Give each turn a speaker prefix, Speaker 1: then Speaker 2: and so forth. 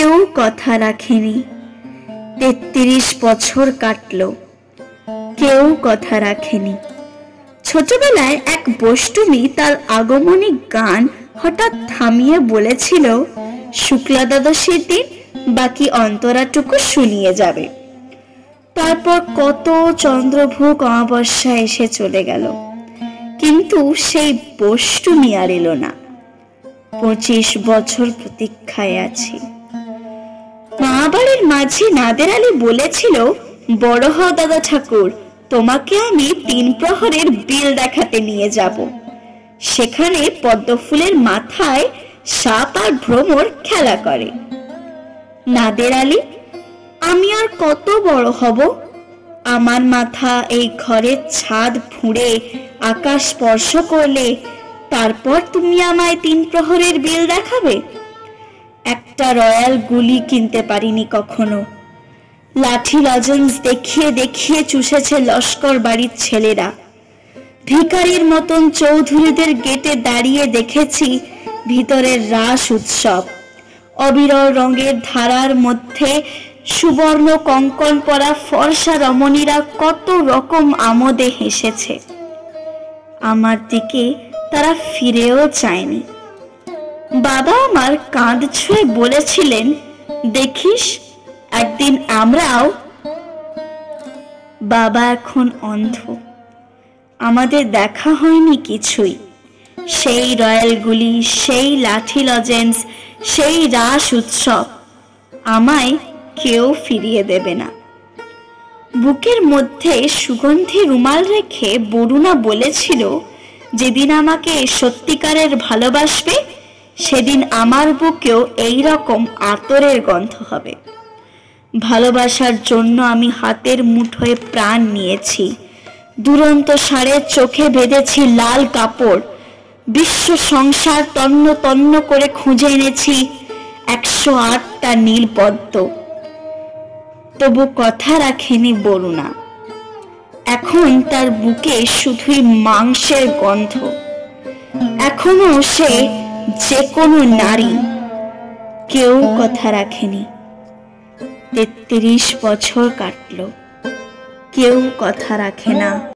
Speaker 1: কেউ কথা রাখেনি। ৩৩ বছর কাটলো, কেউ কথা রাখেনি। ছোটবেলায় এক বষ্টমী তার আগমনী গান হঠাৎ থামিয়ে বলেছিল, শুক্লা দ্বাদশীর দিন বাকি অন্তরাটুকু শুনিয়ে যাবে। তারপর কত চন্দ্রভোগ অমাবস্যা এসে চলে গেল, কিন্তু সেই বষ্টমী আর এলো না। ২৫ বছর প্রতীক্ষায় আছি। মা বাড়ির মাঝি নাদের আলী বলেছিল, বড় হও দাদা ঠাকুর, তোমাকে আমি ৩ প্রহরের বিল দেখাতে নিয়ে যাব। সেখানে পদ্মফুলের মাথায় সাপ আর ভ্রমর খেলা করে। নাদের আলী, আমি আর কত বড় হব? আমার মাথা এই ঘরের ছাদ ফুঁড়ে আকাশ স্পর্শ করলে তারপর তুমি আমায় ৩ প্রহরের বিল দেখাবে? একটা রয়্যাল গুলি কিনতে পারিনি কখনো। লাঠি লজেন্স দেখিয়ে দেখিয়ে চুষেছে লস্কর বাড়ির ছেলেরা। ভিখারির মতন চৌধুরীদের গেটে দাঁড়িয়ে দেখেছি ভিতরের রাস উৎসব। অবিরল রঙের ধারার মধ্যে সুবর্ণ কঙ্কন পরা ফর্সা রমণীরা কত রকম আমোদে হেসেছে। আমার দিকে তারা ফিরেও চায়নি। বাবা আমার কাঁধ ছুঁয়ে বলেছিলেন, দেখিস একদিন আমরাও। বাবা এখন অন্ধ, আমাদের দেখা হয়নি কিছুই। সেই রয়্যালগুলি, সেই লাঠি লজেন্স, সেই রাস উৎসব আমায় কেউ ফিরিয়ে দেবে না। বুকের মধ্যে সুগন্ধি রুমাল রেখে বরুণা বলেছিল, যেদিন আমাকে সত্যিকারের ভালোবাসবে সেদিন আমার বুকেও এই রকম আতরের গন্ধ হবে। ভালোবাসার জন্য আমি হাতের মুঠোয় প্রাণ নিয়েছি। দুরন্ত ষাঁড়ের চোখে বেঁধেছি লাল কাপড়। বিশ্ব সংসার তন্ন তন্ন করে খুঁজে এনেছি ১০৮টা নীল পদ্ম। তবু কথা রাখেনি বরুণা। এখন তার বুকে শুধুই মাংসের গন্ধ। এখনো সে যে কোনো নারী। কেউ কথা রাখেনি। ৩৩ বছর কাটলো, কেউ কথা রাখে না।